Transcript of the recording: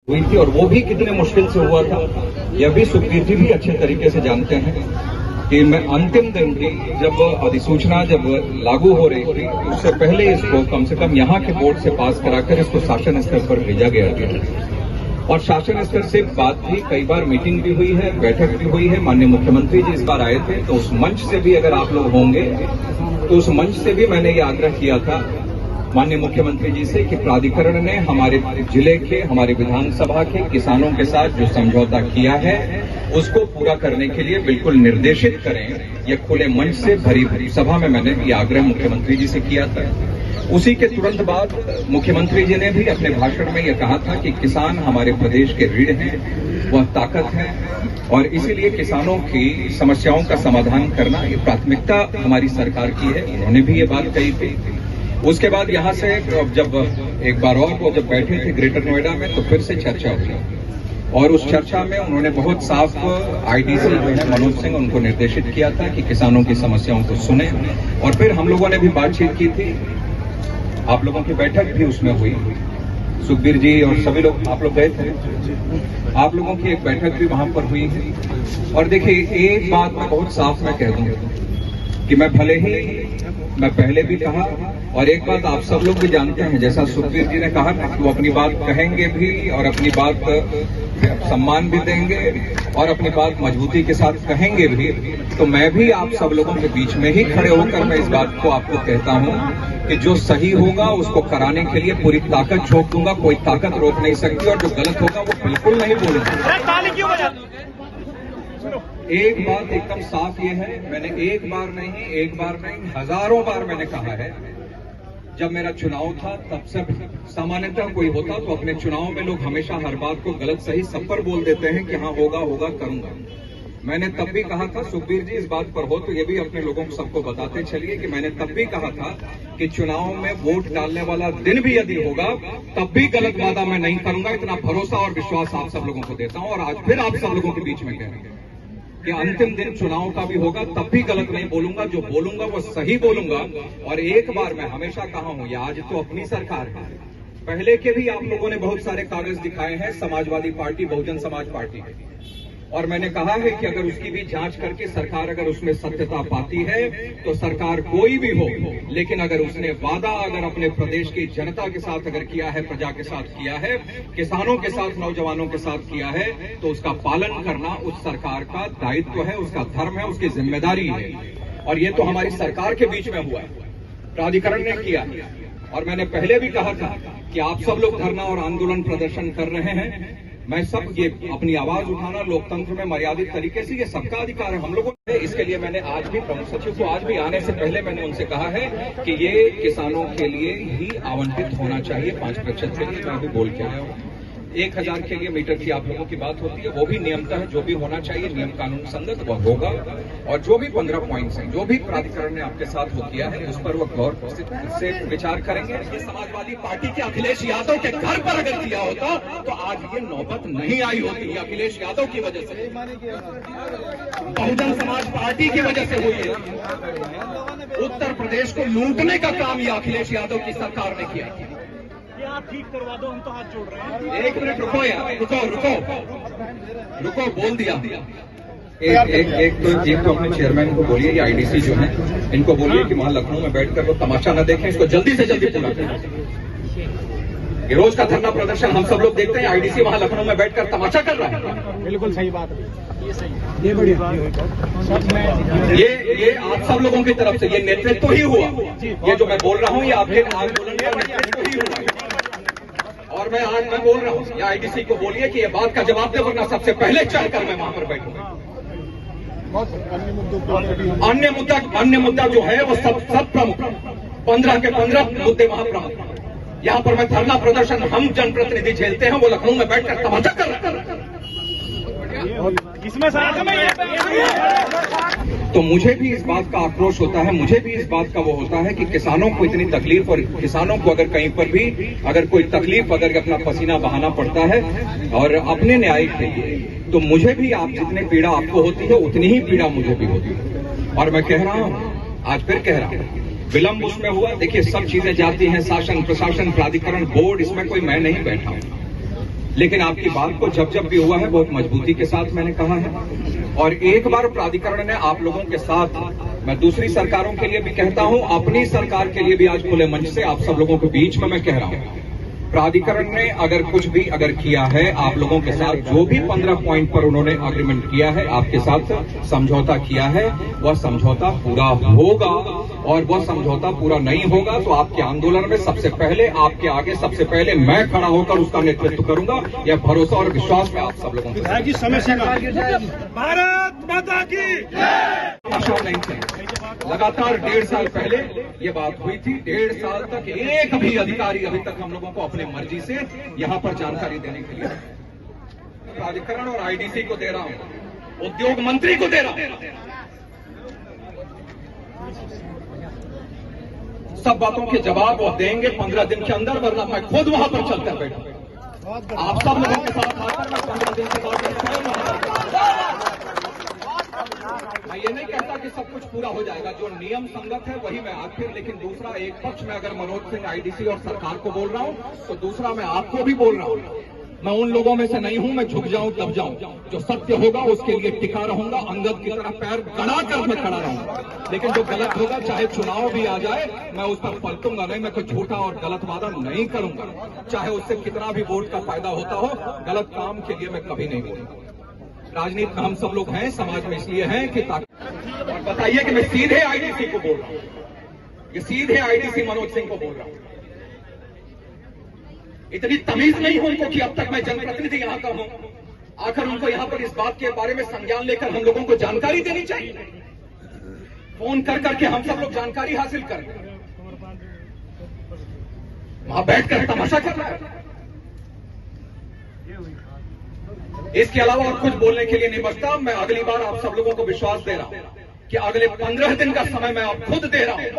हुई थी और वो भी कितने मुश्किल से हुआ था यह भी सुखबीर जी भी अच्छे तरीके से जानते हैं कि मैं अंतिम दिन भी जब अधिसूचना जब लागू हो रही थी उससे पहले इसको कम से कम यहाँ के बोर्ड से पास कराकर इसको शासन स्तर पर भेजा गया था और शासन स्तर से बात भी कई बार मीटिंग भी हुई है, बैठक भी हुई है। माननीय मुख्यमंत्री जी इस बार आए थे तो उस मंच से भी अगर आप लोग होंगे तो उस मंच से भी मैंने ये आग्रह किया था माननीय मुख्यमंत्री जी से कि प्राधिकरण ने हमारे जिले के हमारे विधानसभा के किसानों के साथ जो समझौता किया है उसको पूरा करने के लिए बिल्कुल निर्देशित करें। यह खुले मंच से भरी सभा में मैंने ये आग्रह मुख्यमंत्री जी से किया था। उसी के तुरंत बाद मुख्यमंत्री जी ने भी अपने भाषण में यह कहा था कि किसान हमारे प्रदेश के रीढ़ हैं, वह ताकत है और इसीलिए किसानों की समस्याओं का समाधान करना ये प्राथमिकता हमारी सरकार की है। उन्होंने भी ये बात कही थी। उसके बाद यहाँ से जब एक बार और वो जब बैठे थे ग्रेटर नोएडा में तो फिर से चर्चा हुई और उस चर्चा में उन्होंने बहुत साफ आईडीसी जो है मनोज सिंह उनको निर्देशित किया था कि किसानों की समस्याओं को सुने और फिर हम लोगों ने भी बातचीत की थी। आप लोगों की बैठक भी उसमें हुई, सुखबीर जी और सभी लोग आप लोग गए थे, आप लोगों की एक बैठक भी वहां पर हुई है। और देखिए एक बात मैं बहुत साफ मैं कह दूं कि मैं भले ही मैं पहले भी कहा और एक बात आप सब लोग भी जानते हैं, जैसा सुखबीर जी ने कहा कि वो अपनी बात कहेंगे भी और अपनी बात सम्मान भी देंगे और अपनी बात मजबूती के साथ कहेंगे भी, तो मैं भी आप सब लोगों के बीच में ही खड़े होकर मैं इस बात को आपको कहता हूं कि जो सही होगा उसको कराने के लिए पूरी ताकत झोंक दूंगा, कोई ताकत रोक नहीं सकती और जो गलत होगा वो बिल्कुल नहीं बोलूंगा। एक बात एकदम साफ ये है, मैंने एक बार नहीं हजारों बार मैंने कहा है, जब मेरा चुनाव था तब से सामान्यतः कोई होता तो अपने चुनाव में लोग हमेशा हर बात को गलत सही सब पर बोल देते हैं कि हाँ होगा करूंगा। मैंने तब भी कहा था, सुखबीर जी इस बात पर हो तो ये भी अपने लोगों को सबको बताते चलिए कि मैंने तब भी कहा था कि चुनाव में वोट डालने वाला दिन भी यदि होगा तब भी गलत वादा मैं नहीं करूंगा। इतना भरोसा और विश्वास आप सब लोगों को देता हूं और आज फिर आप सब लोगों के बीच में कह रहे हैं कि अंतिम दिन चुनाव का भी होगा तब भी गलत नहीं बोलूंगा, जो बोलूंगा वो सही बोलूंगा। और एक बार मैं हमेशा कहा हूं, या आज तो अपनी सरकार है, पहले के भी आप लोगों ने बहुत सारे कागज दिखाए हैं समाजवादी पार्टी बहुजन समाज पार्टी के, और मैंने कहा है कि अगर उसकी भी जांच करके सरकार अगर उसमें सत्यता पाती है तो सरकार कोई भी हो, लेकिन अगर उसने वादा अगर अपने प्रदेश की जनता के साथ अगर किया है, प्रजा के साथ किया है, किसानों के साथ, नौजवानों के साथ किया है, तो उसका पालन करना उस सरकार का दायित्व है, उसका धर्म है, उसकी जिम्मेदारी है। और ये तो हमारी सरकार के बीच में हुआ है, प्राधिकरण ने किया। और मैंने पहले भी कहा था कि आप सब लोग धरना और आंदोलन प्रदर्शन कर रहे हैं, मैं सब ये अपनी आवाज उठाना लोकतंत्र में मर्यादित तरीके से ये सबका अधिकार है हम लोगों ने। इसके लिए मैंने आज भी प्रमुख सचिव को आज भी आने से पहले मैंने उनसे कहा है कि ये किसानों के लिए ही आवंटित होना चाहिए 5% के लिए। मैं भी बोल के आया हूँ 1000 के लिए मीटर की आप लोगों की बात होती है, वो भी नियमतः जो भी होना चाहिए नियम कानून संगत वह होगा। और जो भी 15 पॉइंट्स हैं, जो भी प्राधिकरण ने आपके साथ वो किया है, उस पर वो गौर से विचार करेंगे। ये समाजवादी पार्टी के अखिलेश यादव के घर पर अगर किया होता तो आज ये नौबत नहीं आई होती। अखिलेश यादव की वजह से, बहुजन समाज पार्टी की वजह से हुई है। उत्तर प्रदेश को लूटने का काम ये अखिलेश यादव की सरकार ने किया। आप ठीक करवा दो, हम तो हाथ जोड़ रहे हैं। एक मिनट रुको यार, रुको बोल दिया। एक तो अपने चेयरमैन को बोलिए, ये आईडीसी जो है इनको बोलिए कि वहां लखनऊ में बैठकर वो तमाशा न देखें, इसको जल्दी से जल्दी पूरा करें। ये रोज का धरना प्रदर्शन हम सब लोग देखते हैं, आईडीसी वहां लखनऊ में बैठकर तमाशा कर रहा है। बिल्कुल सही बात है, ये सही, ये बढ़िया। ये आप सब लोगों की तरफ से ये नेतृत्व ही हुआ। ये जो मैं बोल रहा हूँ ये आपके आंदोलन का नेतृत्व ही हुआ। और मैं आज मैं बोल रहा हूँ, ये आईडीसी को बोलिए कि ये बात का जवाब दे, वरना सबसे पहले चढ़कर मैं वहां पर बैठूंगा। अन्य मुद्दा जो है वो सब प्रमुख 15 के 15 मुद्दे वहां प्रमुख। यहाँ पर मैं धरना प्रदर्शन हम जनप्रतिनिधि झेलते हैं, वो लखनऊ में बैठकर तमाशा कर रहे हैं। इसमें तो मुझे भी इस बात का आक्रोश होता है, मुझे भी इस बात का वो होता है कि किसानों को इतनी तकलीफ, और किसानों को अगर कहीं पर भी अगर कोई तकलीफ, अगर अपना पसीना बहाना पड़ता है और अपने न्याय के लिए, तो मुझे भी आप जितने पीड़ा आपको होती है उतनी ही पीड़ा मुझे भी होती है। और मैं कह रहा हूं, आज फिर कह रहा हूं, विलंब उसमें हुआ। देखिए सब चीजें जाती हैं, शासन प्रशासन प्राधिकरण बोर्ड, इसमें कोई मैं नहीं बैठा हूं, लेकिन आपकी बात को जब जब भी हुआ है बहुत मजबूती के साथ मैंने कहा है। और एक बार प्राधिकरण ने आप लोगों के साथ, मैं दूसरी सरकारों के लिए भी कहता हूं, अपनी सरकार के लिए भी आज खुले मंच से आप सब लोगों के बीच में मैं कह रहा हूं, प्राधिकरण ने अगर कुछ भी अगर किया है आप लोगों के साथ, जो भी 15 पॉइंट पर उन्होंने अग्रीमेंट किया है, आपके साथ समझौता किया है, वह समझौता पूरा होगा। और वह समझौता पूरा नहीं होगा तो आपके आंदोलन में सबसे पहले, आपके आगे सबसे पहले मैं खड़ा होकर उसका नेतृत्व करूंगा। यह भरोसा और विश्वास में आप सब लोगों को विधायक जी समय से भारत माता की आशा नहीं थी। लगातार 1.5 साल पहले ये बात हुई थी। 1.5 साल तक एक भी अधिकारी अभी तक हम लोगों को अपनी मर्जी से यहां पर जानकारी देने के लिए, प्राधिकरण और आईडीसी को दे रहा हूं, उद्योग मंत्री को दे रहा हूं, सब बातों के जवाब वो देंगे 15 दिन के अंदर, वरना मैं खुद वहां पर चलकर बैठा। आप सब लोगों के साथ आकर मैं 15 दिन के बाद मैं ये नहीं कहता कि सब कुछ पूरा हो जाएगा, जो नियम संगत है वही मैं आज फिर, लेकिन दूसरा एक पक्ष में अगर मनोज सिंह आईडीसी और सरकार को बोल रहा हूं तो दूसरा मैं आपको भी बोल रहा हूं। मैं उन लोगों में से नहीं हूं, मैं झुक जाऊं तब जाऊं, जो सत्य होगा उसके लिए टिका रहूंगा, अंगद की तरह पैर गड़ा कर मैं खड़ा रहूंगा। लेकिन जो गलत होगा, चाहे चुनाव भी आ जाए, मैं उस पर पलटूंगा नहीं, मैं कोई झूठा और गलत वादा नहीं करूंगा, चाहे उससे कितना भी वोट का फायदा होता हो, गलत काम के लिए मैं कभी नहीं बोलूंगा। राजनीति में हम सब लोग हैं, समाज में इसलिए हैं कि और बताइए कि मैं सीधे आईडीसी को बोल रहा हूं, ये सीधे आईडीसी मनोज सिंह को बोल रहा हूं। इतनी तमीज नहीं हो उनको कि अब तक मैं जनप्रतिनिधि यहां का हूं, आखिर उनको यहां पर इस बात के बारे में संज्ञान लेकर हम लोगों को जानकारी देनी चाहिए। फोन कर करके हम सब लोग जानकारी हासिल कर, वहां बैठकर तमाशा कर रहा है। इसके अलावा और कुछ बोलने के लिए नहीं बचता। मैं अगली बार आप सब लोगों को विश्वास दे रहा हूं कि अगले 15 दिन का समय मैं अब खुद दे रहा हूं।